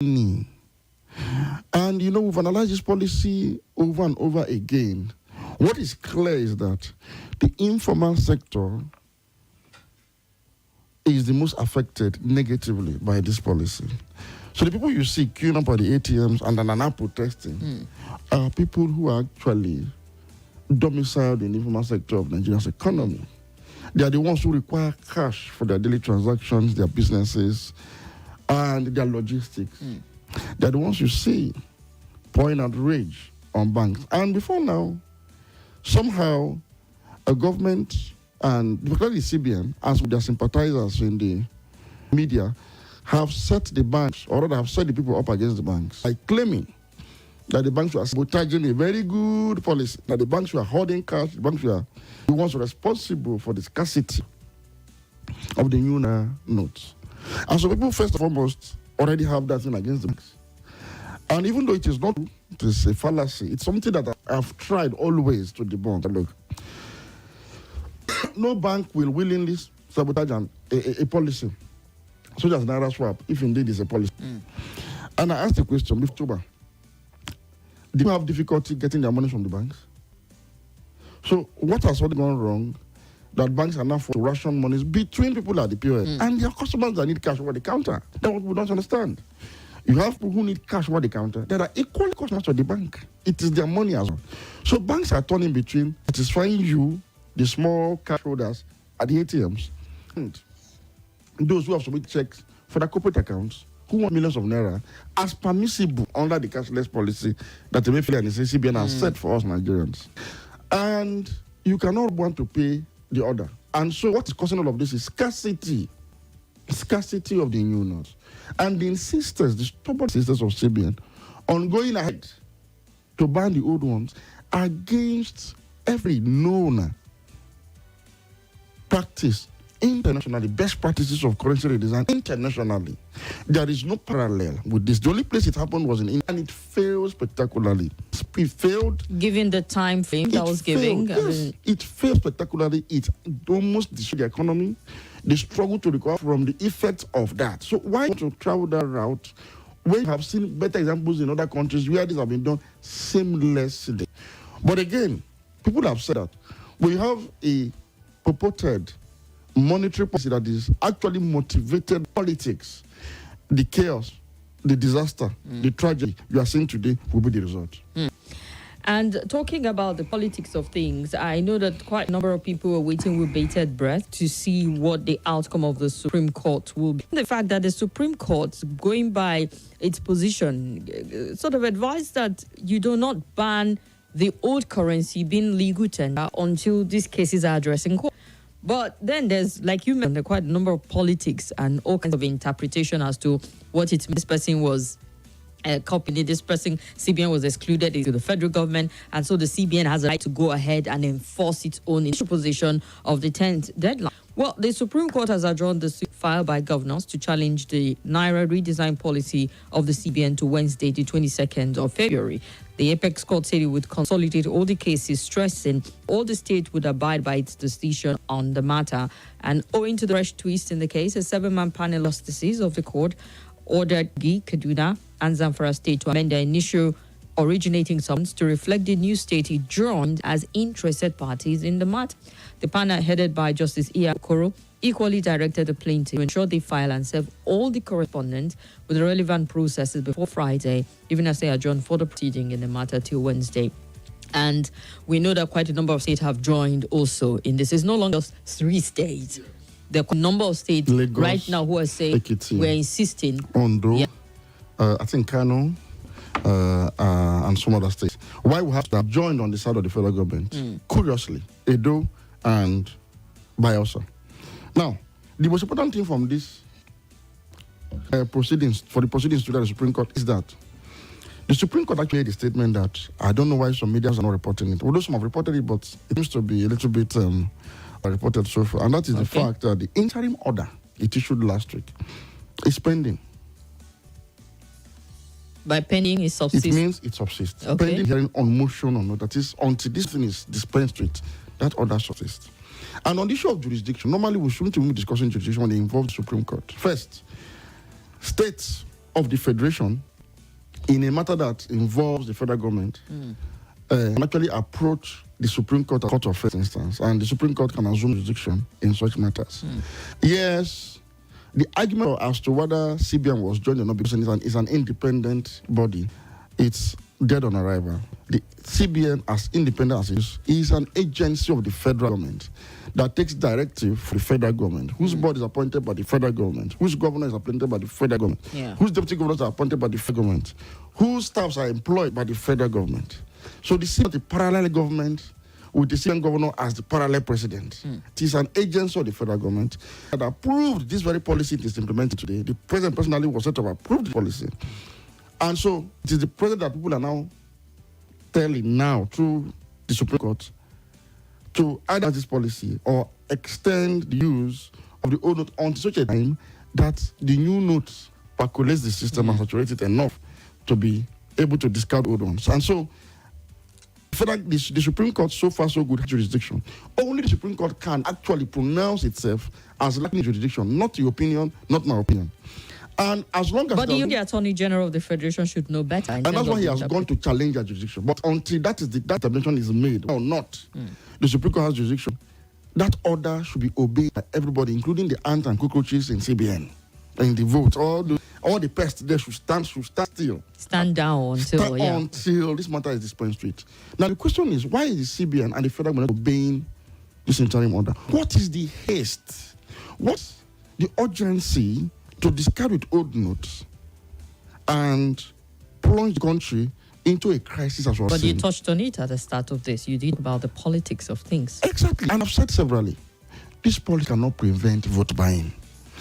And, we've analyzed this policy over and over again. What is clear is that the informal sector is the most affected negatively by this policy. So the people you see queuing up at the ATMs and then are now protesting are people who are actually domiciled in the informal sector of Nigeria's economy. They are the ones who require cash for their daily transactions, their businesses, and their logistics. They are the ones you see pouring out rage on banks. And before now, somehow, a government and particularly CBN, as with their sympathizers in the media, have set the banks, or rather have set the people up against the banks by claiming that the banks were sabotaging a very good policy, that the banks were hoarding cash, the banks were the ones responsible for the scarcity of the new notes. And so people, first and foremost, already have that thing against the banks. And even though it is not, it is a fallacy, it's something that I've tried always to debunk. Look, no bank will willingly sabotage a policy, such as Naira swap, if indeed it's a policy. And I asked the question, October, do you have difficulty getting their money from the banks? So what has already gone wrong that banks are now forced to ration monies between people at the POS and their customers that need cash over the counter? That's what we don't understand. You have people who need cash over the counter that are equally customers of the bank. It is their money as well. So banks are turning between satisfying you, the small cash holders at the ATMs, and those who have submitted checks for their corporate accounts, who want millions of naira, as permissible under the cashless policy that the Emefiele and the CBN has set for us Nigerians. And you cannot want to pay the order. And so what is causing all of this is scarcity of the new notes. And the insistence, the stubborn insistence of CBN on going ahead to ban the old ones against every known practice internationally, best practices of currency redesign internationally. There is no parallel with this. The only place it happened was in India, and it failed spectacularly. It failed. Given the time frame that was given. Yes, it failed spectacularly. It almost destroyed the economy. They struggle to recover from the effects of that. So why to travel that route when you have seen better examples in other countries where this have been done seamlessly? But again, people have said that we have a purported monetary policy that is actually motivated politics. The chaos, the disaster, the tragedy you are seeing today will be the result. And talking about the politics of things, I know that quite a number of people are waiting with bated breath to see what the outcome of the Supreme Court will be. The fact that the Supreme Court, going by its position, sort of advised that you do not ban the old currency being legal tender until these cases are addressed in court. But then there's, like you mentioned, quite a number of politics and all kinds of interpretation as to what it means. This person was copied, this person, CBN was excluded to the federal government, and so the CBN has a right to go ahead and enforce its own initial position of the 10th deadline. Well, the Supreme Court has adjourned the suit filed by governors to challenge the Naira redesign policy of the CBN to Wednesday, the 22nd of February. The Apex Court said it would consolidate all the cases, stressing all the state would abide by its decision on the matter. And owing to the fresh twist in the case, a 7-man panel of justices of the court ordered Gi, Kaduna, and Zamfara State to amend their initial originating summons to reflect the new state it joined as interested parties in the matter. The panel, headed by Justice Iya Okoro, equally directed the plaintiff to ensure they file and serve all the correspondence with the relevant processes before Friday, even as they adjourn further proceeding in the matter till Wednesday. And we know that quite a number of states have joined also in this. It's no longer 3 states. There are a number of states Lagos, right now who are saying we're insisting. Ondo, I think Kano, and some other states. Why we have to have joined on the side of the federal government? Curiously, Edo and Bayelsa. Now, the most important thing from this proceedings, for the proceedings to the Supreme Court, is that the Supreme Court actually made a statement that I don't know why some media are not reporting it. Although some have reported it, but it seems to be a little bit reported so far. And that is the fact that the interim order it issued last week is pending. By pending, it subsists? It means it subsists. Pending hearing on motion or not. That is, until this thing is dispensed with, that order subsists. And on the issue of jurisdiction, normally we shouldn't even be discussing jurisdiction when they involve the Supreme Court. First, states of the federation in a matter that involves the federal government can actually approach the Supreme Court as court of first instance, and the Supreme Court can assume jurisdiction in such matters. Yes, the argument as to whether CBN was joined or not because it's an independent body, it's dead on arrival. The CBN, as independent as it is an agency of the federal government that takes directive from the federal government, whose board is appointed by the federal government, whose governor is appointed by the federal government, whose deputy governors are appointed by the federal government, whose staffs are employed by the federal government. So the CBN is the parallel government with the CBN governor as the parallel president. It is an agency of the federal government that approved this very policy it is implemented today. The president personally was set to approve the policy. And so it is the president that people are now telling now through the Supreme Court to either this policy or extend the use of the old note until such a time that the new note percolates the system and saturates it enough to be able to discard old ones. And so the Supreme Court, so far so good, has jurisdiction. Only the Supreme Court can actually pronounce itself as lacking jurisdiction, not your opinion, not my opinion. And as long as... But the Attorney General of the Federation should know better. And that's why he has gone to challenge that jurisdiction. But until that determination is made or not, the Supreme Court has jurisdiction. That order should be obeyed by everybody, including the ants and cockroaches in CBN, in the vote. All the pests there should stand still. Stand down until this matter is dispensed with. Now the question is, why is the CBN and the federal government obeying this interim order? What is the haste? What's the urgency to discard with old notes and plunge the country into a crisis as well? But you touched on it at the start of this. You did about the politics of things. Exactly. And I've said severally, this policy cannot prevent vote buying.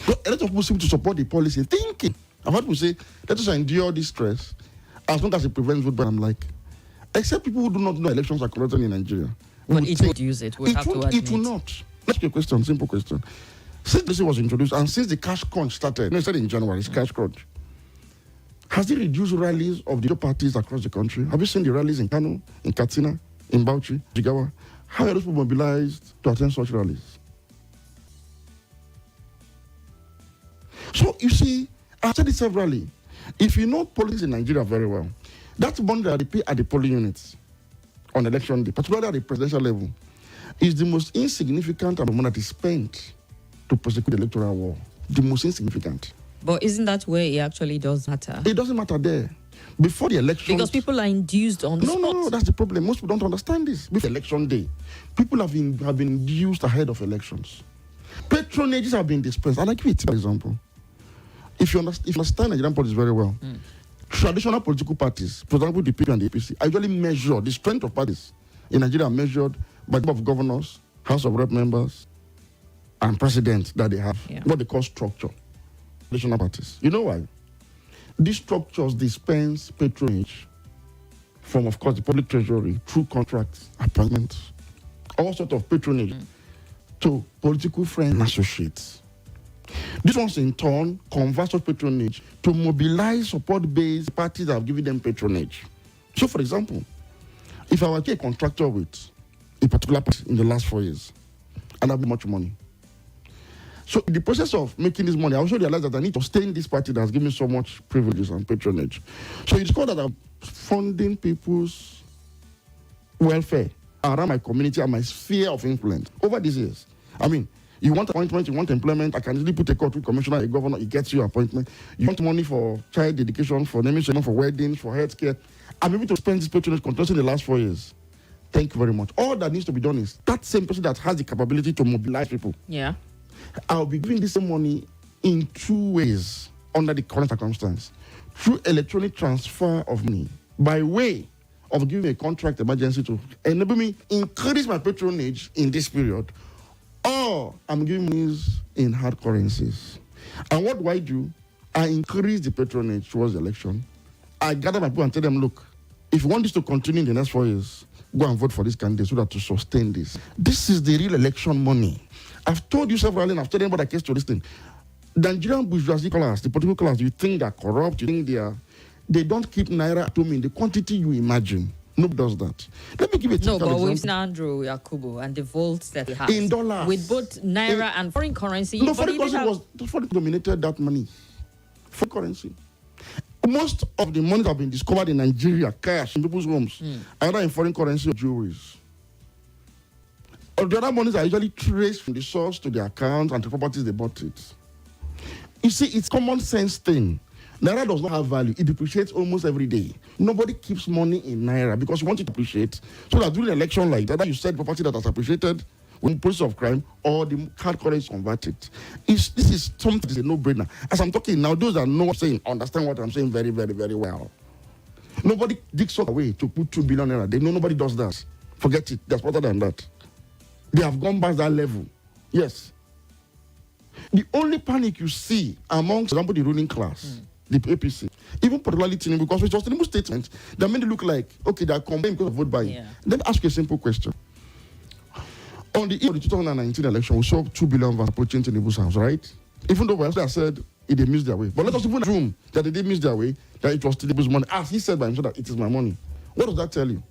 But a lot of people seem to support the policy thinking. I've heard people say, let us endure this stress as long as it prevents vote buying. I'm like, except people who do not know elections are conducted in Nigeria. But it would use it. It will not. Let's get a question, simple question. Since this was introduced and since the cash crunch started, it started in January, it's cash crunch. Has it reduced rallies of the other parties across the country? Have you seen the rallies in Kano, in Katsina, in Bauchi, Jigawa? How are those people mobilized to attend such rallies? So you see, I said it severally. If you know politics in Nigeria very well, that money that they pay at the polling units on election day, particularly at the presidential level, is the most insignificant amount of money that is spent to prosecute the electoral war. The most insignificant. But isn't that where it actually does matter? It doesn't matter there. Before the election... Because people are induced on the spot. No, that's the problem. Most people don't understand this. Before election day, people have been induced ahead of elections. Patronages have been dispensed. And I give you an example. If you understand Nigerian politics very well, traditional political parties, for example, the PDP and the APC, actually measure the strength of parties in Nigeria measured by the number of governors, House of Rep members, and president that they have, what they call structure. Traditional parties. You know why? These structures dispense patronage from, of course, the public treasury through contracts, appointments, all sorts of patronage to political friends and associates. These ones, in turn, convert such patronage to mobilize support-based parties that have given them patronage. So, for example, if I were to a contractor with a particular party in the last 4 years, and I've made much money, so in the process of making this money, I also realized that I need to stay in this party that has given me so much privileges and patronage. So it's called that I'm funding people's welfare around my community and my sphere of influence over these years. I mean, you want appointment, you want employment, I can easily put a court with commissioner, a governor, it gets you appointment. You want money for child education, for naming ceremony, for weddings, for healthcare. I'm able to spend this patronage continuously in the last 4 years. Thank you very much. All that needs to be done is that same person that has the capability to mobilize people. Yeah. I'll be giving this money in 2 ways under the current circumstance. Through electronic transfer of money, by way of giving a contract emergency to enable me increase my patronage in this period, or I'm giving these in hard currencies. And what do? I increase the patronage towards the election. I gather my people and tell them, look, if you want this to continue in the next 4 years, go and vote for this candidate so that to sustain this. This is the real election money. I've told you several times, I've told anybody that cares to listen. The Nigerian bourgeoisie class, the political class, you think they're corrupt, you think they don't keep Naira at home in the quantity you imagine. Nobody does that. Let me give you a typical example. No, but we've seen Andrew Yakubu and the vaults that he has. In dollars. With both Naira and foreign currency. No, foreign currency dominated that money. Foreign currency. Most of the money that have been discovered in Nigeria, cash in people's homes, either in foreign currency or jewelries. Or the other monies are usually traced from the source to the account and the properties they bought it. You see, it's common sense thing. Naira does not have value. It depreciates almost every day. Nobody keeps money in Naira because you want it to appreciate. So that during an election like that, you said property that has appreciated when the process of crime or the hard currency converted. This is something that is a no-brainer. As I'm talking now, those that know what I'm saying understand what I'm saying very, very, very well. Nobody digs up away to put 2 billion Naira. They know nobody does that. Forget it. They're smarter than that. They have gone past that level. Yes. The only panic you see amongst, for example, the ruling class, the APC, even particularly Tinubu, because it was Tinubu's statement that made it look like, okay, they are complaining because of vote buying. Yeah. Let me ask you a simple question. On the eve of the 2019 election, we saw 2 billion votes approaching Tinubu's house, right? Even though we said they missed their way. But let us even assume that they did miss their way, that it was Tinubu's money. As he said by himself that it is my money. What does that tell you?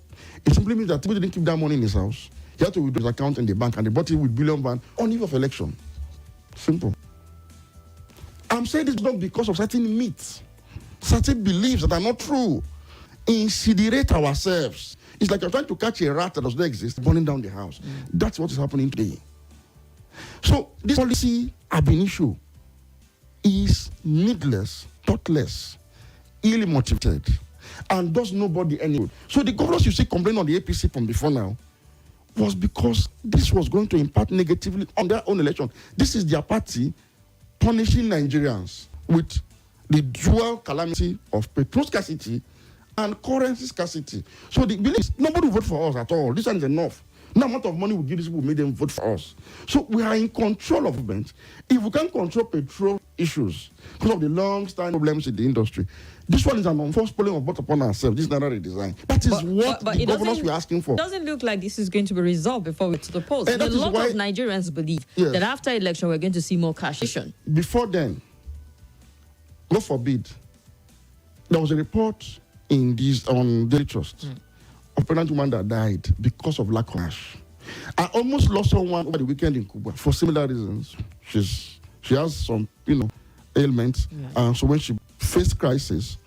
It simply means that Tinubu didn't keep that money in his house. He had to withdraw his account in the bank and they bought it with billion van on eve of election. Simple. I'm saying this not because of certain myths, certain beliefs that are not true. Incinerate ourselves. It's like you're trying to catch a rat that does not exist, burning down the house. That's what is happening today. So this policy ab initio is needless, thoughtless, ill motivated, and does nobody any good. So the governors you see complain on the APC from before now was because this was going to impact negatively on their own election. This is their party punishing Nigerians with the dual calamity of petrol scarcity and currency scarcity. So the belief is nobody will vote for us at all. This one is enough. No amount of money we give these people made them vote for us. So we are in control of government. If we can't control petrol issues because of the long-standing problems in the industry, this one is an unforced pulling of both upon ourselves. This is not a redesign. That is what the governors were asking for. It doesn't look like this is going to be resolved before we get to the polls. And a lot of Nigerians believe that after election we're going to see more cash. Before then, God forbid, there was a report in this on Daily Trust of a pregnant woman that died because of lack of cash. I almost lost someone over the weekend in Cuba for similar reasons. She has some, ailments. So when she faced crisis,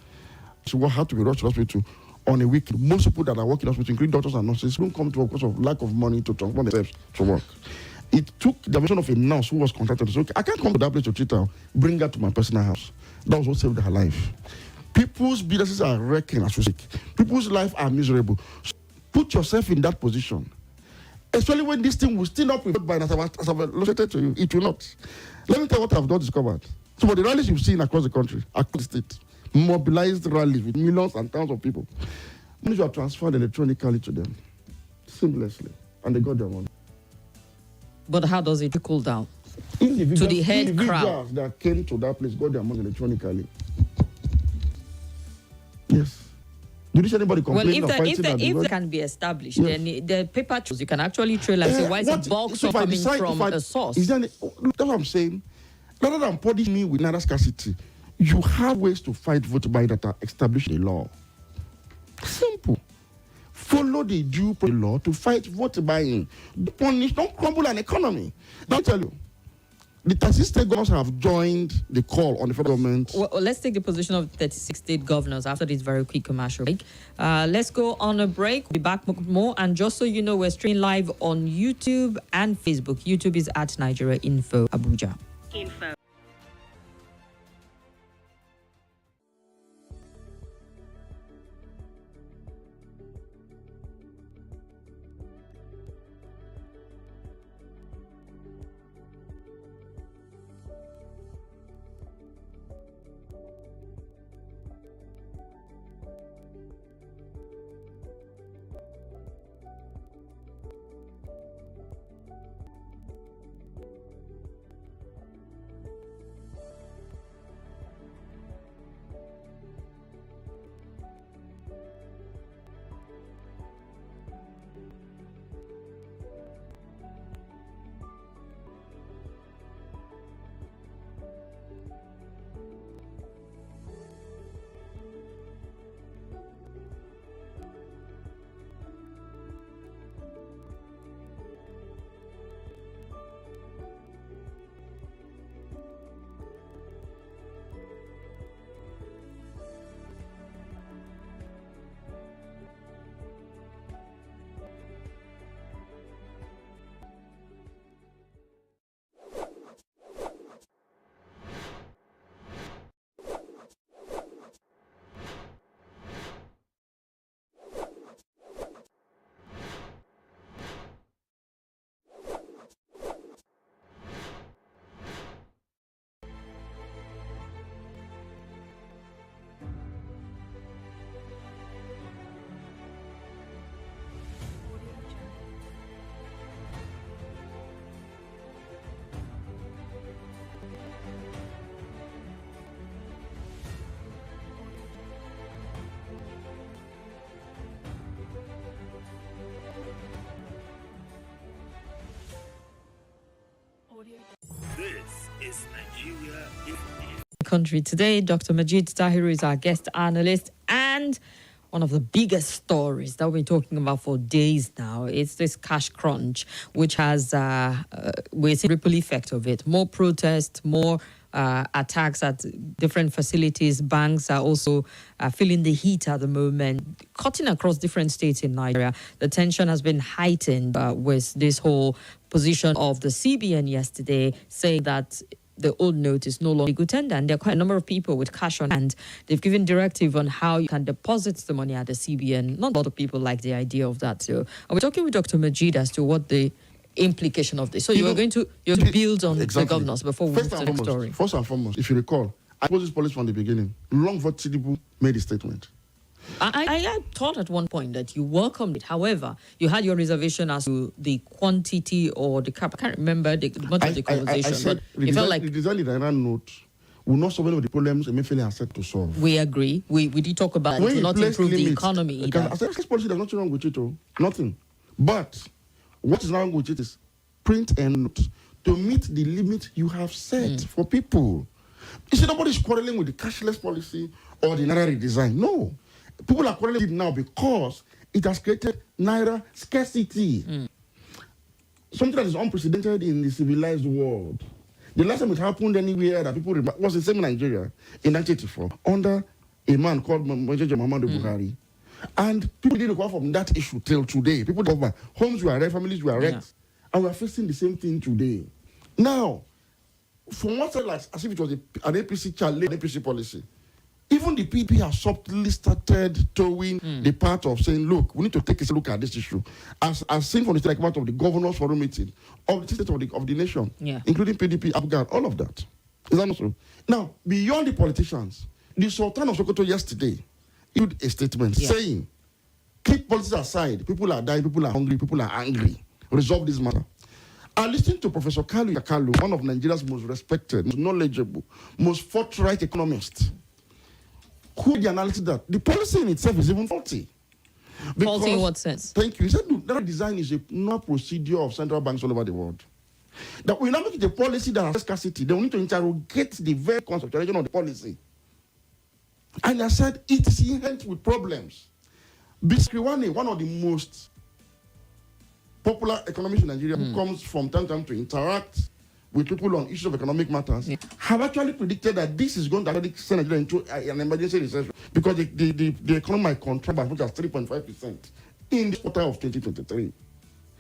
she had to be rushed to hospital on a weekend. Most people that are working in hospital, including doctors and nurses, don't come to work because of lack of money to transport themselves to work. It took the version of a nurse who was contacted to say, okay, I can't come to that place to treat her. Bring her to my personal house. That was what saved her life. People's businesses are wrecking as we speak. People's lives are miserable. So put yourself in that position. Especially when this thing will still not be voted by, as I've illustrated to you, it will not. Let me tell you what I've not discovered. So for the rallies you've seen across the country, across the state, mobilized rallies with millions and thousands of people, money are transferred electronically to them, seamlessly, and they got their money. But how does it trickle down to the head crowd that came to that place got their money electronically? Yes. Did you see anybody complaining if that can be established, then the paper trails, you can actually trail and say, why is the bulk so coming from a source? That's what I'm saying. Rather than punish me with Naira scarcity, you have ways to fight vote buying that are established in the law. Simple. Follow the due law to fight vote buying. Punish, don't crumble an economy. I'll tell you. The 36 state governors have joined the call on the federal government. Well, let's take the position of 36 state governors after this very quick commercial break. Let's go on a break. We'll be back with more. And just so you know, we're streaming live on YouTube and Facebook. YouTube is at Nigeria Info Abuja. Info. is Nigeria Country today. Dr. Majeed Dahiru is our guest analyst, and one of the biggest stories that we've been talking about for days now is this cash crunch, which has we're seeing ripple effect of it. More protests, more attacks at different facilities. Banks are also feeling the heat at the moment, cutting across different states in Nigeria. The tension has been heightened with this whole position of the CBN yesterday, saying that the old note is no longer good tender, and there are quite a number of people with cash on hand. They've given directive on how you can deposit the money at the CBN. Not a lot of people like the idea of that. So we're talking with Dr. Majeed as to what the implication of this. So you are going to build on the governors before we move to the story. First and foremost, if you recall, I opposed this policy from the beginning. Long before Tinubu made a statement. I thought at one point that you welcomed it. However, you had your reservation as to the quantity or the cap. I can't remember much of the conversation. I said, but it felt like the design the Naira note will not solve any of the problems Emefiele has set to solve. We agree. We did talk about it will not improve the economy either. I said, this policy, there's nothing wrong with it. Nothing. But what is wrong with it is print and note to meet the limit you have set for people. You see, nobody's quarreling with the cashless policy or the Naira redesign. No. People are quarreling with it now because it has created Naira scarcity. Something that is unprecedented in the civilized world. The last time it happened anywhere that people remember was the same in Nigeria in 1984 under a man called Majeed Buhari. And people didn't go from that issue till today. People over homes were wrecked, families were wrecked, and we are facing the same thing today. Now, from what side, like, as if it was an APC challenge, an APC policy, even the PDP has subtly started towing the part of saying, look, we need to take a look at this issue. As seen from the state part of the governors' forum meeting of the state of the nation, including PDP, Abuja, all of that. Is that not so? Now, beyond the politicians, the Sultan of Sokoto yesterday issued a statement saying, keep politics aside, people are dying, people are hungry, people are angry. Resolve this matter. I listened to Professor Kalu, one of Nigeria's most respected, most knowledgeable, most forthright economists, who the analysis that the policy in itself is even faulty. Faulty in what sense? Thank you. He said that design is a normal procedure of central banks all over the world. That we now make it a policy that has scarcity. They need to interrogate the very conceptualization of the policy. And I said it is inherent with problems. Biskriwani, one of the most popular economists in Nigeria, who comes from time to time to interact with people on issues of economic matters, have actually predicted that this is going to actually send Nigeria into an emergency recession because the economy might contract by as much as 3.5% in the quarter of 2023.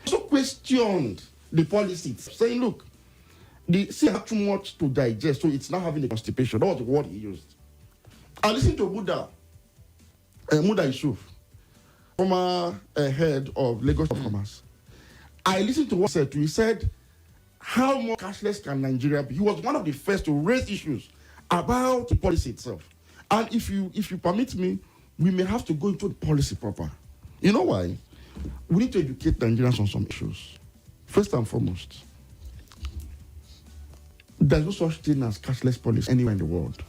So questioned the policy, saying, look, the sea had too much to digest, so it's now having a constipation. That was the word he used. I listened to Muda Yusuf, former head of Lagos of Commerce. I listened to what he said. He said, how more cashless can Nigeria be? He was one of the first to raise issues about the policy itself. And if you permit me, we may have to go into the policy proper. You know why? We need to educate Nigerians on some issues. First and foremost, there's no such thing as cashless policy anywhere in the world.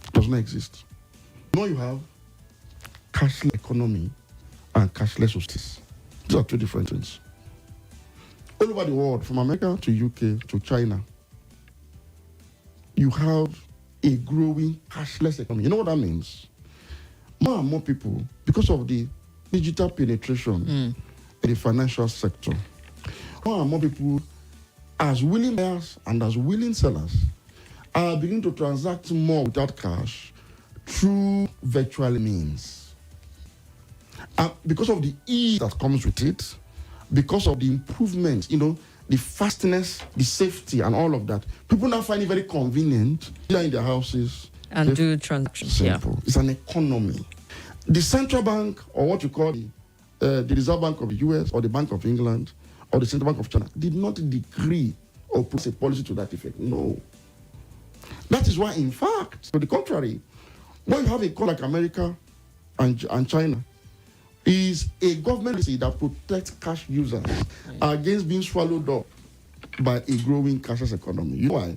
It does not exist. You know you have cashless economy and cashless justice. These are two different things. All over the world, from America to UK to China, you have a growing cashless economy. You know what that means? More and more people, because of the digital penetration in the financial sector, more and more people, as willing buyers and as willing sellers, are beginning to transact more without cash through virtual means. Because of the ease that comes with it, because of the improvement, the fastness, the safety, and all of that, people now find it very convenient here in their houses and do transactions. Simple. It's an economy. The central bank, or what you call the Reserve Bank of the US, or the Bank of England, or the Central Bank of China, did not decree or put a policy to that effect. No. That is why, in fact, to the contrary, when you have a country like America and China, is a government policy that protects cash users against being swallowed up by a growing cashless economy. You know why?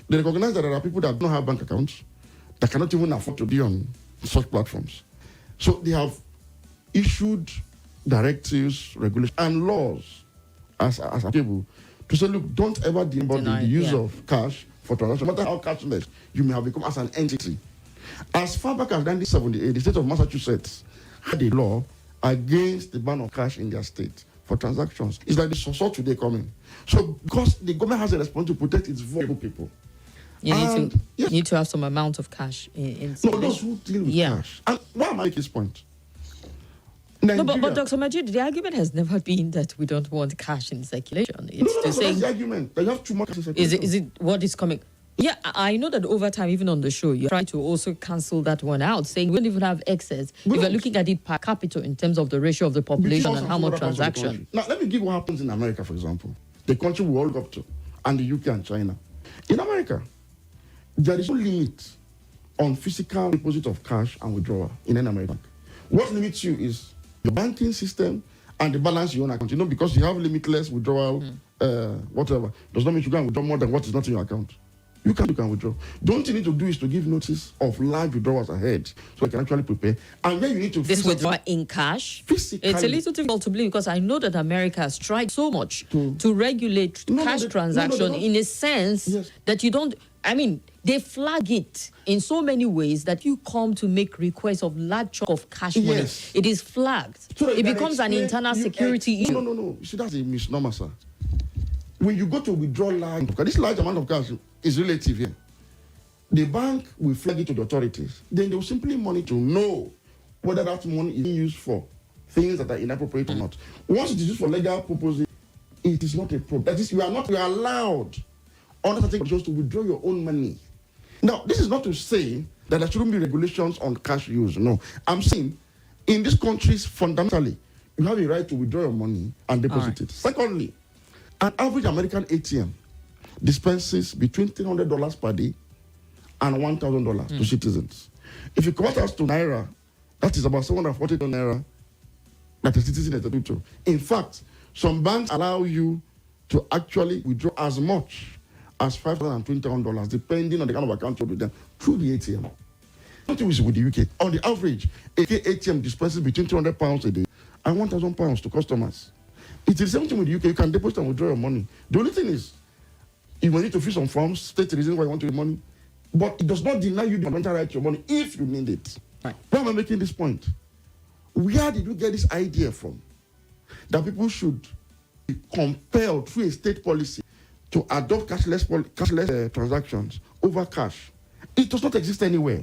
They recognize that there are people that don't have bank accounts, that cannot even afford to be on such platforms. So they have issued directives, regulations, and laws as applicable to say, look, don't ever deny the use of cash for transaction, no matter how cashless you may have become as an entity. As far back as 1978, the state of Massachusetts had a law against the ban of cash in their state for transactions. It's like the sort today coming. So because the government has a responsibility to protect its vulnerable people. You need to have some amount of cash in no, those who deal with cash. And why am I making this point? Nigeria, no, but Dr. Majeed, the argument has never been that we don't want cash in circulation. It's that's the argument. That you have too much cash in circulation. Is it what is coming? Yeah, I know that over time, even on the show, you try to also cancel that one out, saying we don't even have excess. If you're looking at it per capita in terms of the ratio of the population and how much transaction. Now, let me give you what happens in America, for example. The country we all look up to, and the UK and China. In America, there is no limit on physical deposit of cash and withdrawal in an American bank. What limits you is the banking system and the balance you own account. You know, because you have limitless withdrawal, whatever, does not mean you can withdraw more than what is not in your account. You can withdraw. The only thing you need to do is to give notice of large withdrawals ahead so you can actually prepare. And then you need to... This withdrawal in cash? Physically. It's a little difficult to believe because I know that America has tried so much to regulate cash transaction in a sense that you don't... I mean, they flag it in so many ways that you come to make requests of large chunk of cash money. It is flagged. So it becomes an internal security issue. No. You see, that's a misnomer, sir. When you go to withdraw large... Because this large amount of cash is relative here. The bank will flag it to the authorities. Then they will simply monitor to know whether that money is being used for things that are inappropriate or not. Once it is used for legal purposes, it is not a problem. That is, you are allowed under certain conditions to withdraw your own money. Now, this is not to say that there shouldn't be regulations on cash use. No. I'm saying in these countries, fundamentally, you have a right to withdraw your money and deposit it. Secondly, an average American ATM dispenses between $300 per day and $1,000 to citizens. If you convert us to Naira, that is about 740 Naira that a citizen is entitled to. In fact, some banks allow you to actually withdraw as much as $5,000 and $20,000, depending on the kind of account you have with them, through the ATM. Nothing is with the UK. On the average, a ATM dispenses between £200 a day and £1,000 to customers. It's the same thing with the UK. You can deposit and withdraw your money. The only thing is, you will need to fill some forms, state the reason why you want your money, but it does not deny you the fundamental right to your money if you need it. Right. Why am I making this point? Where did we get this idea from? That people should be compelled through a state policy to adopt cashless transactions over cash. It does not exist anywhere.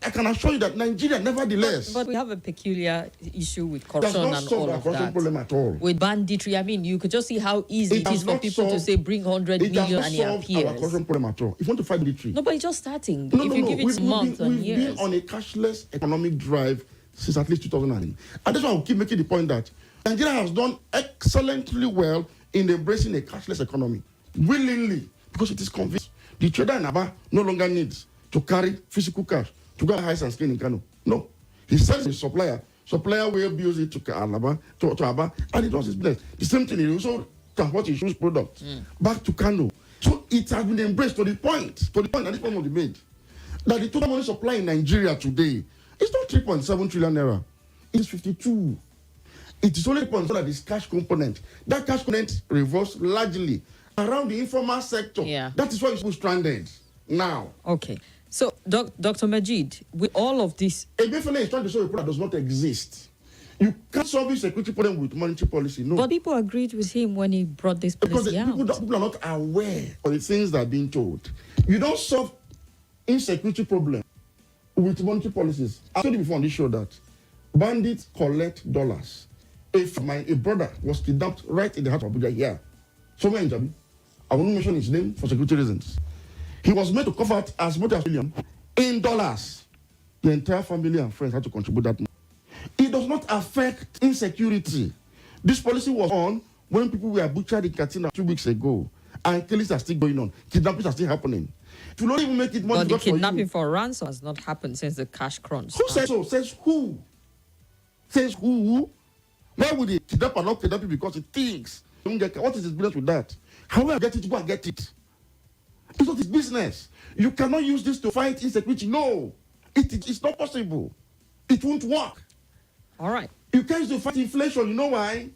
I can assure you that Nigeria, nevertheless... But we have a peculiar issue with corruption and all of that. Problem at all. With banditry, I mean, you could just see how easy it is for people to say, bring 100 million and it appears. It does not solve our corruption problem at all. If you want to fight banditry... No, but it's just starting. If you give it months and years. We've been on a cashless economic drive since at least 2009. And that's why I will keep making the point that Nigeria has done excellently well in embracing a cashless economy. Willingly, because it is convinced. The trader in Aba no longer needs to carry physical cash to go high and skin in Kano. No. He sells his supplier. Supplier will bills it to Aba, and he does his business. The same thing, he also transports his shoes products back to Kano. So it has been embraced to the point that this point was made, that the total money supply in Nigeria today is not 3.7 trillion naira. It is 52. It is only 3.7 that is cash component. That cash component revolves largely around the informal sector. Yeah. That is why people stranded now. Okay. So, Dr. Majeed, with all of this... Emefiele is trying to solve a problem that does not exist. You can't solve this security problem with monetary policy, no. But people agreed with him when he brought this policy out. People are not aware of the things that are being told. You don't solve insecurity problem with monetary policies. I told you before on this show that bandits collect dollars. If a brother was kidnapped right in the heart of Abuja here, somewhere in Jabi, I will not mention his name for security reasons. He was made to cover out as much as $1 million in dollars. The entire family and friends had to contribute that money. It does not affect insecurity. This policy was on when people were butchered in Katsina 2 weeks ago, and killings are still going on. Kidnappings are still happening. It will not even make it more difficult. But the kidnapping for ransom has not happened since the cash crunch. Who says so? Says who? Says who? Why would they kidnap and not kidnap you because it thinks? What is his business with that? How will I get it? Go and get it. It's not his business. You cannot use this to fight insecurity. No. It's not possible. It won't work. All right. You can't use it to fight inflation. You know why?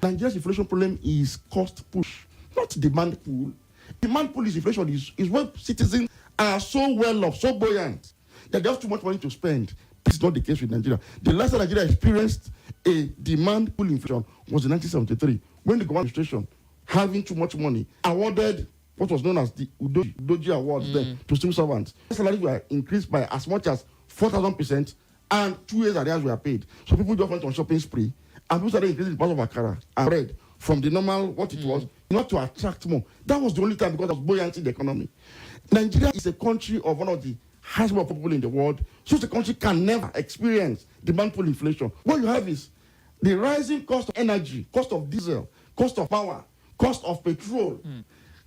Nigeria's inflation problem is cost push. not demand pool. Demand pool is inflation, is when citizens are so well off, so buoyant, that they have too much money to spend. This is not the case with Nigeria. The last time Nigeria experienced a demand pool inflation was in 1973, when the government administration, having too much money, awarded what was known as the Udoji Awards then to civil servants. Salaries were increased by as much as 4,000%, and 2 years arrears were paid. So people just went on shopping spree, and people started increasing the price of akara and bread from the normal what it was, not to attract more. That was the only time because of buoyancy in the economy. Nigeria is a country of one of the highest number of people in the world, so the country can never experience demand pool inflation. What you have is the rising cost of energy, cost of diesel, cost of power, cost of petrol,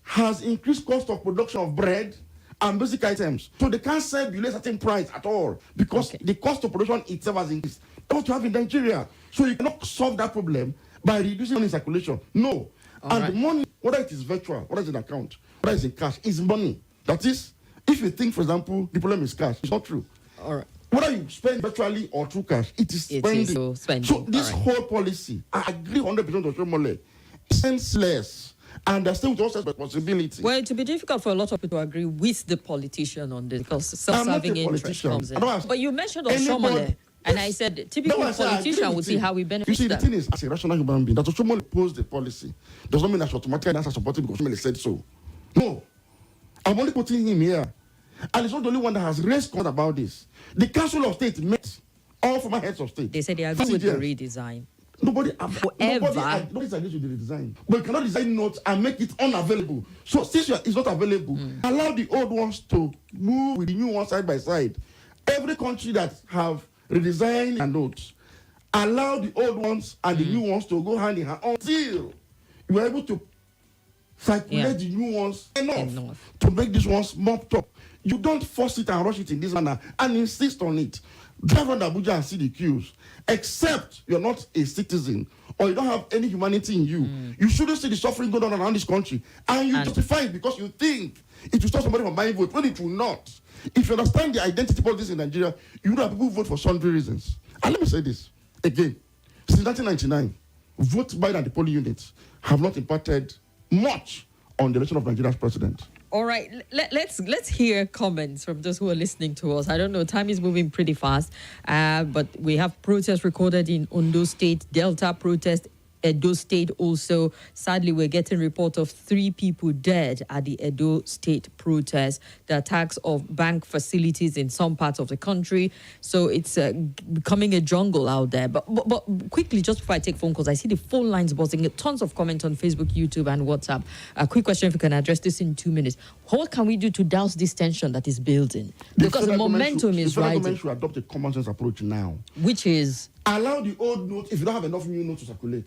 has increased cost of production of bread and basic items. So they can't sell below a certain price at all because the cost of production itself has increased. That's what you have in Nigeria. So you cannot solve that problem by reducing money circulation. No. The money, whether it is virtual, whether it's in account, whether it's in cash, is money. That is, if you think, for example, the problem is cash, it's not true. All right. Whether you spend virtually or through cash, it is spending. So this whole policy, I agree 100% with Shomole, senseless. And there's still just responsibility. Well, it will be difficult for a lot of people to agree with the politician on this because self-serving interest comes in. But you mentioned Oshomole, and I said typical politician would see how we benefit. You see, the thing is, as a rational human being, that Oshomole posed the policy does not mean that automatically answer supporting because Oshomole said so. No. I'm only putting him here. And it's not the only one that has raised concerns about this. The Council of State met all former heads of state. They said they agree with the redesign. Nobody's agreed with the redesign. But you cannot design notes and make it unavailable. So since it's not available, allow the old ones to move with the new ones side by side. Every country that have redesigned and notes, allow the old ones and the new ones to go hand in hand until you are able to circulate the new ones enough to make these ones mopped up. You don't force it and rush it in this manner and insist on it. Drive around Abuja and see the queues. Except you're not a citizen or you don't have any humanity in you. You shouldn't see the suffering going on around this country. And you justify it because you think it will stop somebody from buying vote when it will not. If you understand the identity politics in Nigeria, you know that people vote for sundry reasons. And let me say this again. Since 1999, votes by the polling units have not impacted much on the election of Nigeria's president. All right, let's hear comments from those who are listening to us. I don't know, time is moving pretty fast, but we have protests recorded in Ondo State, Delta protest, Edo State also. Sadly, we're getting report of 3 people dead at the Edo State protest, the attacks of bank facilities in some parts of the country. So it's becoming a jungle out there. But quickly, just before I take phone calls, I see the phone lines buzzing. Tons of comments on Facebook, YouTube, and WhatsApp. A quick question, if you can address this in 2 minutes. What can we do to douse this tension that is building? Because the momentum is rising. The government should adopt a common sense approach now. Which is? Allow the old notes, if you don't have enough new notes to circulate.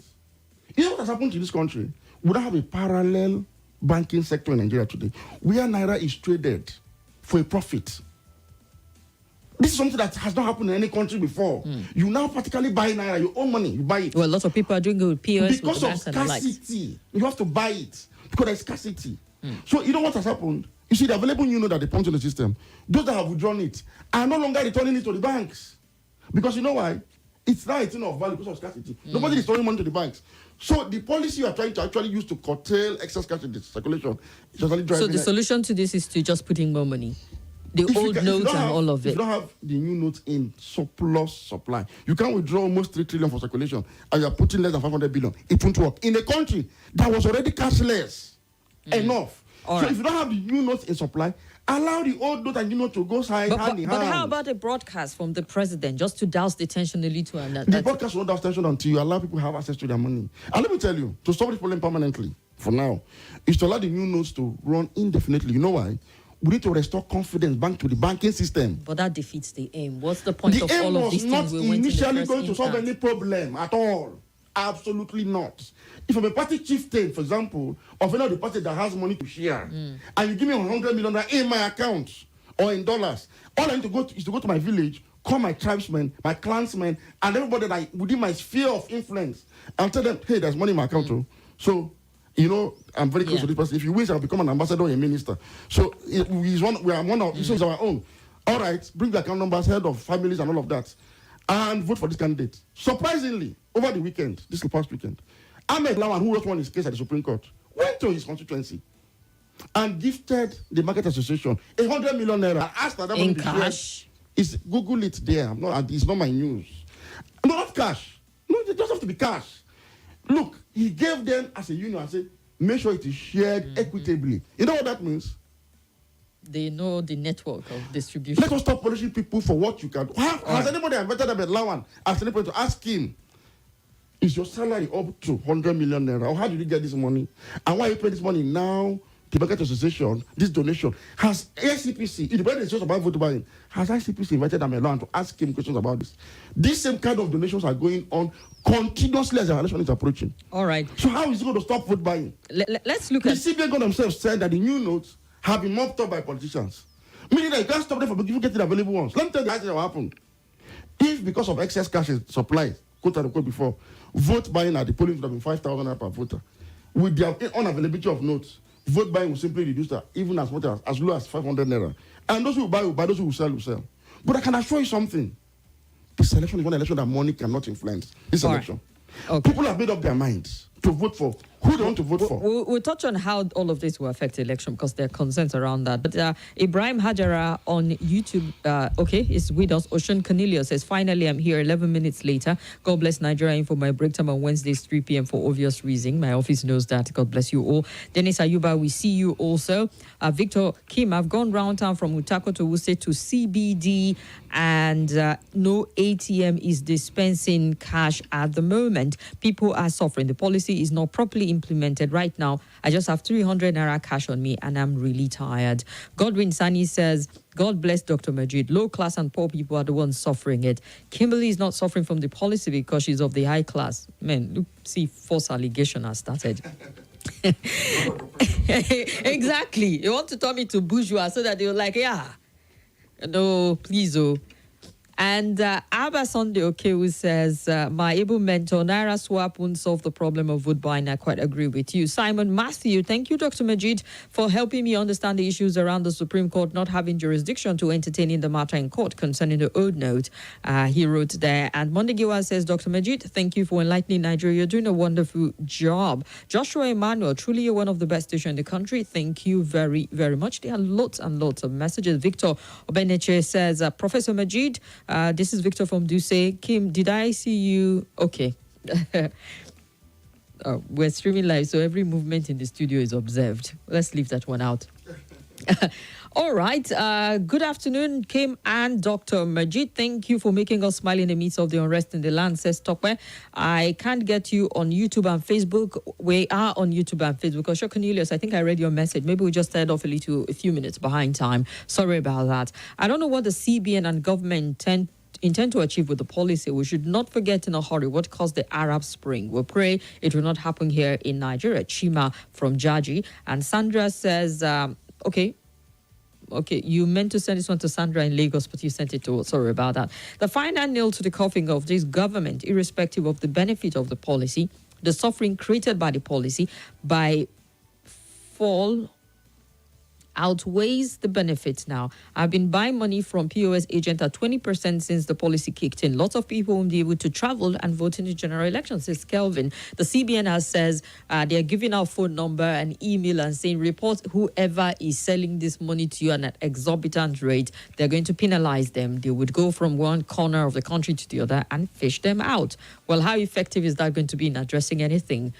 You know what has happened to this country? We don't have a parallel banking sector in Nigeria today, where Naira is traded for a profit. This is something that has not happened in any country before. You now practically buy Naira, your own money, you buy it. Well, lots of people are doing it with POS. Because of scarcity, you have to buy it because there's scarcity. So you know what has happened? You see, the available new note that they punch in the system, those that have withdrawn it are no longer returning it to the banks. Because you know why? It's now a thing of value because of scarcity. Nobody is throwing money to the banks. So the policy you are trying to actually use to curtail excess cash in the circulation is actually driving. So the solution to this is to just put in more money. The old notes and all of it. If you don't have the new notes in surplus supply, you can withdraw almost 3 trillion for circulation and you are putting less than 500 billion. It won't work. In a country that was already cashless enough. So if you don't have the new notes in supply, allow the old note and new note to go hand in hand. But how about a broadcast from the president just to douse the tension a little? The broadcast will not douse tension until you allow people to have access to their money. And let me tell you, to solve this problem permanently, for now, is to allow the new notes to run indefinitely. You know why? We need to restore confidence back to the banking system. But that defeats the aim. What's the point of all of these things we went to the first instance? The aim was not initially going to solve any problem at all. Absolutely not. If I'm a party chieftain, for example, of any of the party that has money to share, and you give me 100 million in my account or in dollars, all I need to go is to go to my village, call my tribesmen, my clansmen, and everybody that within my sphere of influence, and tell them, hey, there's money in my account too. So, you know, I'm very close to this person. If you wish, I'll become an ambassador or a minister. So we are one of, so it's our own. All right, bring the account numbers, head of families and all of that, and vote for this candidate. Surprisingly, over the weekend, this past weekend, Ahmed Lawan, who just won his case at the Supreme Court, went to his constituency and gifted the market association 100 million naira. I asked that in cash. Is Google it there? It's not my news. No, not cash. No, it doesn't have to be cash. Look, he gave them as a union and said, make sure it is shared equitably. You know what that means? They know the network of distribution. Let us stop punishing people for what you can do. Has anybody invited Abed Lawan? Asked anybody to ask him, is your salary up to 100 million naira? Or how did you get this money? And why you pay this money now? The Market Association, this donation, has ICPC, independent source about vote buying, has ICPC invited Amelan to ask him questions about this? These same kind of donations are going on continuously as the election is approaching. All right. So how is he going to stop vote buying? Let's look the at... CBN God themselves said that the new notes have been mopped up by politicians. Meaning that you can't stop them from getting available ones. Let me tell you what will happen. If because of excess cash is supplied, quote unquote before, vote buying at the polling would have been 5,000 naira per voter. With the unavailability of notes, vote buying will simply reduce that even as much as low as 500 naira. And those who buy will buy, those who will sell. But I can assure you something. This election is one election that money cannot influence. This election. Right. Okay. People have made up their minds to vote for who they want to vote for. We'll touch on how all of this will affect the election because there are concerns around that. But Ibrahim Hajara on YouTube, is with us. Ocean Cornelius says, finally, I'm here 11 minutes later. God bless Nigeria for my break time on Wednesdays, 3 p.m. for obvious reason. My office knows that. God bless you all. Dennis Ayuba, we see you also. Victor Kim, I've gone round town from Utako to Wuse to CBD and no ATM is dispensing cash at the moment. People are suffering. The policy is not properly implemented right now. I just have 300 naira cash on me and I'm really tired. Godwin Sani says, God bless Dr. Majeed. Low class and poor people are the ones suffering it. Kimberly is not suffering from the policy because she's of the high class. Man, look, see, false allegation has started. Exactly. You want to turn me to bourgeois so that they're like, yeah, no, please, oh. And Abba Sunday who says, my able mentor, Naira swap won't solve the problem of vote buying. I quite agree with you. Simon Matthew, thank you, Dr. Majeed, for helping me understand the issues around the Supreme Court not having jurisdiction to entertain in the matter in court concerning the old note. He wrote there. And Mondegiwa says, Dr. Majeed, thank you for enlightening Nigeria. You're doing a wonderful job. Joshua Emmanuel, truly you're one of the best stations in the country. Thank you very, very much. There are lots and lots of messages. Victor Obeneche says, Professor Majeed, this is Victor from Duse. Kim, did I see you? Okay. We're streaming live, so every movement in the studio is observed. Let's leave that one out. All right. Good afternoon, Kim and Dr. Majeed. Thank you for making us smile in the midst of the unrest in the land, says Tokwe. I can't get you on YouTube and Facebook. We are on YouTube and Facebook. Osho Cornelius, I think I read your message. Maybe we just started off a few minutes behind time. Sorry about that. I don't know what the CBN and government intend to achieve with the policy. We should not forget in a hurry what caused the Arab Spring. We pray it will not happen here in Nigeria. Chima from Jaji. And Sandra says, Okay, you meant to send this one to Sandra in Lagos, but you sent it to us. Sorry about that. The final nail to the coffin of this government, irrespective of the benefit of the policy, the suffering created by the policy, by fall outweighs the benefits now. I've been buying money from POS agent at 20% since the policy kicked in. Lots of people won't be able to travel and vote in the general elections, says Kelvin. The CBN has says they're giving out phone number and email and saying report whoever is selling this money to you at an exorbitant rate. They're going to penalize them. They would go from one corner of the country to the other and fish them out. Well, how effective is that going to be in addressing anything?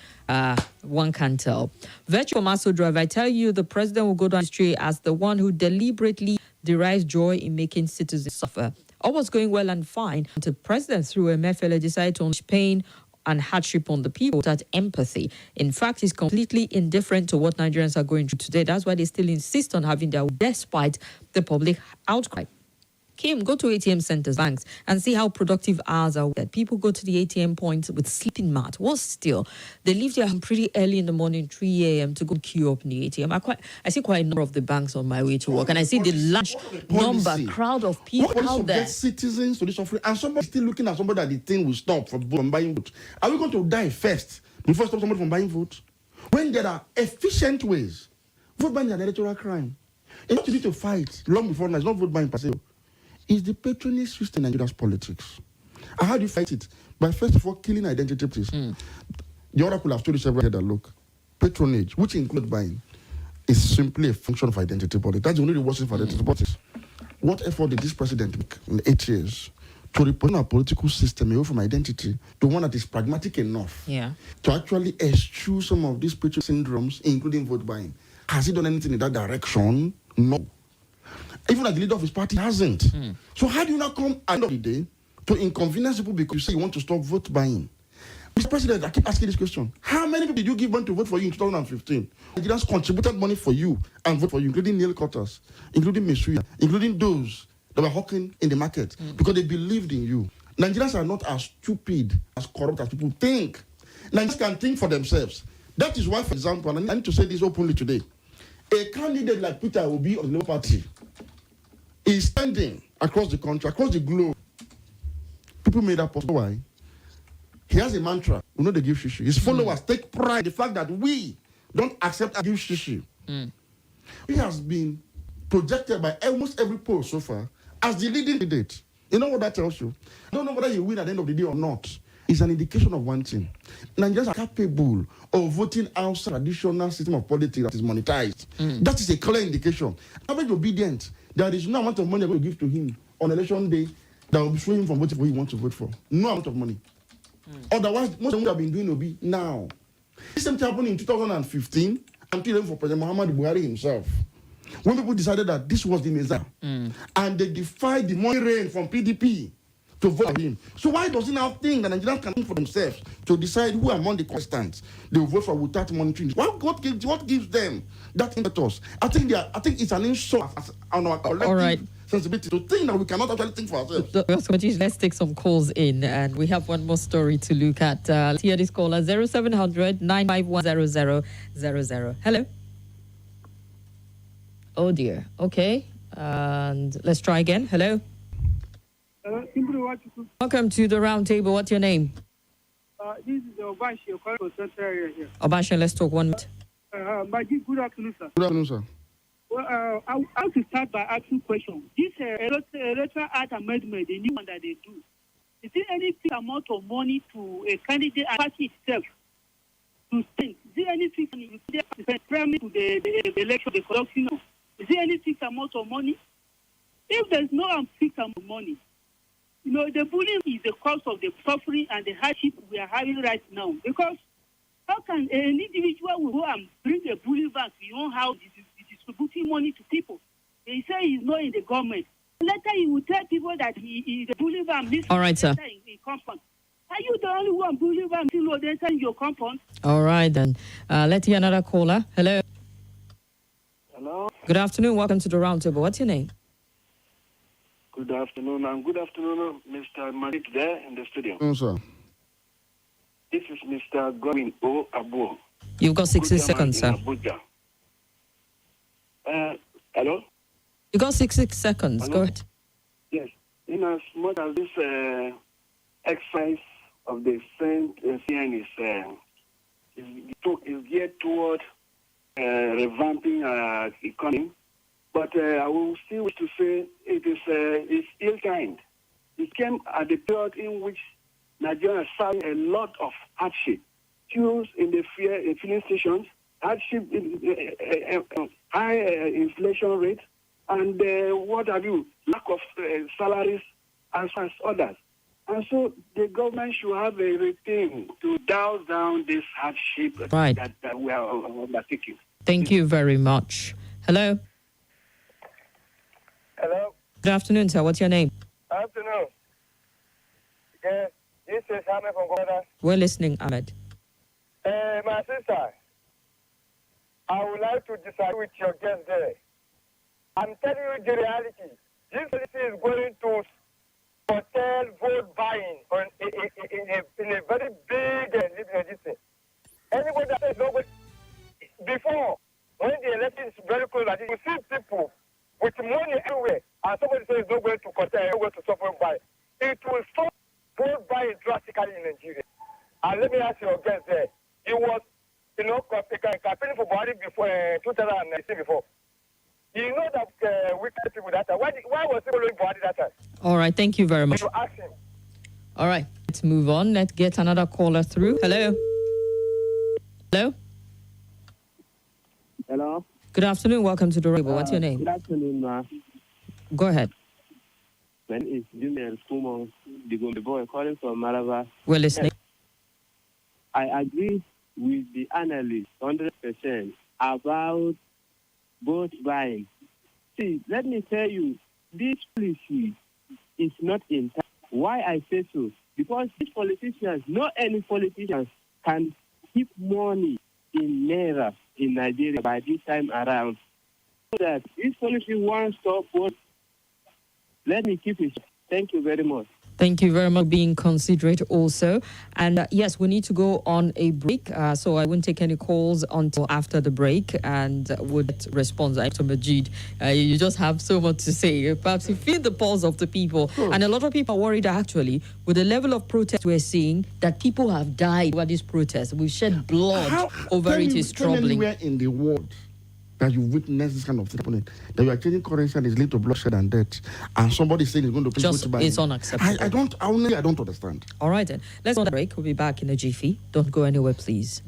One can tell. Virtual Maso Drive, I tell you, the president will go down history as the one who deliberately derives joy in making citizens suffer. All was going well and fine until the president, through MFLA, decided to unleash pain and hardship on the people without empathy. In fact, he's completely indifferent to what Nigerians are going through today. That's why they still insist on having their despite the public outcry. Kim, go to ATM centers, banks, and see how productive hours are. That people go to the ATM points with sleeping mat. What's still? They leave there pretty early in the morning, 3 a.m. to go queue up in the ATM. I see quite a number of the banks on my way to work, and I see the large crowd of people out there. Citizens to this offering, and somebody still looking at somebody that the thing will stop from buying vote. Are we going to die first before stop somebody from buying vote? When there are efficient ways, vote buying is an electoral crime. It's not easy to fight long before now. It's not vote buying per se. Is the patronage system in Nigeria's politics. And how do you fight it? By first of all killing identity. The oracle have told you several times that look, patronage, which includes buying, is simply a function of identity politics. That's the only reason for identity politics. What effort did this president make in 8 years to represent our political system away from identity to one that is pragmatic enough to actually eschew some of these spiritual syndromes, including vote buying? Has he done anything in that direction? No. Even as the leader of his party hasn't. So how do you not come at the end of the day to inconvenience people because you say you want to stop vote buying? Mr. President, I keep asking this question. How many people did you give money to vote for you in 2015? Nigerians contributed money for you and vote for you, including nail cutters, including Mesuya, including those that were hawking in the market because they believed in you. Nigerians are not as stupid, as corrupt as people think. Nigerians can think for themselves. That is why, for example, and I need to say this openly today, a candidate like Peter Obi of the Labour Party is standing across the country, across the globe. People made that possible. Why? He has a mantra. We know they give shishi. His followers take pride in the fact that we don't accept and give shishi. He has been projected by almost every poll so far as the leading candidate. You know what that tells you? I don't know whether you win at the end of the day or not. It's an indication of one thing. Nigerians are capable of voting outside traditional system of politics that is monetized. That is a clear indication. Average obedient. There is no amount of money I'm going to give to him on election day that will swing him from voting for who he wants to vote for. No amount of money. Otherwise, most of them have been doing Obi now. This same thing happened in 2015 until even for President Muhammad Buhari himself. When people decided that this was the Messiah and they defied the money rain from PDP to vote for him. So why does he now think that Nigerians can think for themselves to decide who among the contestants they will vote for without monitoring? What gives them that impetus? I think it's an insult on our collective sensibility to think that we cannot actually think for ourselves. Majeed, let's take some calls in, and we have one more story to look at. Let's hear this caller, 0700 951 0000. Hello. Oh dear. Okay. And let's try again. Hello. Welcome to the Roundtable. What's your name? This is Obashi, your call center area here. Obashi, let's talk 1 minute. Majeed, good afternoon, sir. Good afternoon, sir. Well, I want to start by asking a question. This electoral act amendment, the new one that they do, is there any fixed amount of money to a candidate and party itself to spend? Is there any fixed money to spend primarily to the election, the corruption? Is there any fixed amount of money? If there's no fixed amount of money, you know, the bullying is the cause of the suffering and the hardship we are having right now. Because how can an individual will go and bring a bullying back beyond how distributing money to people? He say he's not in the government. Later he will tell people that he is a bullying van. All right, sir. In compound. Are you the only one bullying van still in your compound? All right, then. Let's hear another caller. Hello. Hello. Good afternoon. Welcome to the Roundtable. What's your name? Good afternoon, and good afternoon, Mr. Majeed there in the studio. Yes, sir. This is Mr. Godwin O. Abu. You've got 60 seconds, sir. Abuja. Hello? You got 60 seconds. Hello? Go ahead. Yes. In as much as this exercise of the CN is geared toward revamping economy, but I will still wish to say it's ill-timed. It came at the period in which Nigeria is suffering a lot of hardship. Queues in the filling stations, hardship, high inflation rate, and what have you, lack of salaries as others. And so the government should have a routine to dial down this hardship that we are undertaking. Thank you very much. Hello. Hello. Good afternoon, sir. What's your name? Afternoon. Yeah, this is Ahmed from Ghana. We're listening, Ahmed. My sister, I would like to disagree with your guest there. I'm telling you the reality. This policy is going to curtail vote buying in a very big thing. Anybody that says nobody, before, when the election is very close, you see people with money everywhere, and somebody says no going to curtail, no going to suffer by. It will stop vote buying drastically in Nigeria. And let me ask your guest there. It was, campaigning for Buhari before 2019 before. You know that wicked people that time. Why was he following Buhari that time? All right, thank you very much. You ask him. All right, let's move on. Let's get another caller through. Hello. Hello. Hello. Good afternoon. Welcome to the Roundtable. What's your name? Good afternoon, ma. Go ahead. My name is Junior Kumo, the boy calling from Malava. We're listening. I agree with the analyst 100% about vote buying. See, let me tell you, this policy is not in time. Why I say so? Because these politicians, not any politicians, can keep money in Naira in Nigeria by this time around. So that this policy won't stop vote. Let me keep it. Thank you very much. Thank you very much for being considerate also. And yes, we need to go on a break. So I won't take any calls until after the break and would respond to Majeed. You just have so much to say. Perhaps you feel the pulse of the people. And a lot of people are worried actually with the level of protest we're seeing that people have died over this protest. We've shed blood over it is troubling. Anywhere in the world that you witness this kind of thing happening, that you are changing currency and it's leading to bloodshed and death, and somebody saying it's going to just it's unacceptable. I don't understand. All right then, let's go on the break. We'll be back in a jiffy. Don't go anywhere, please.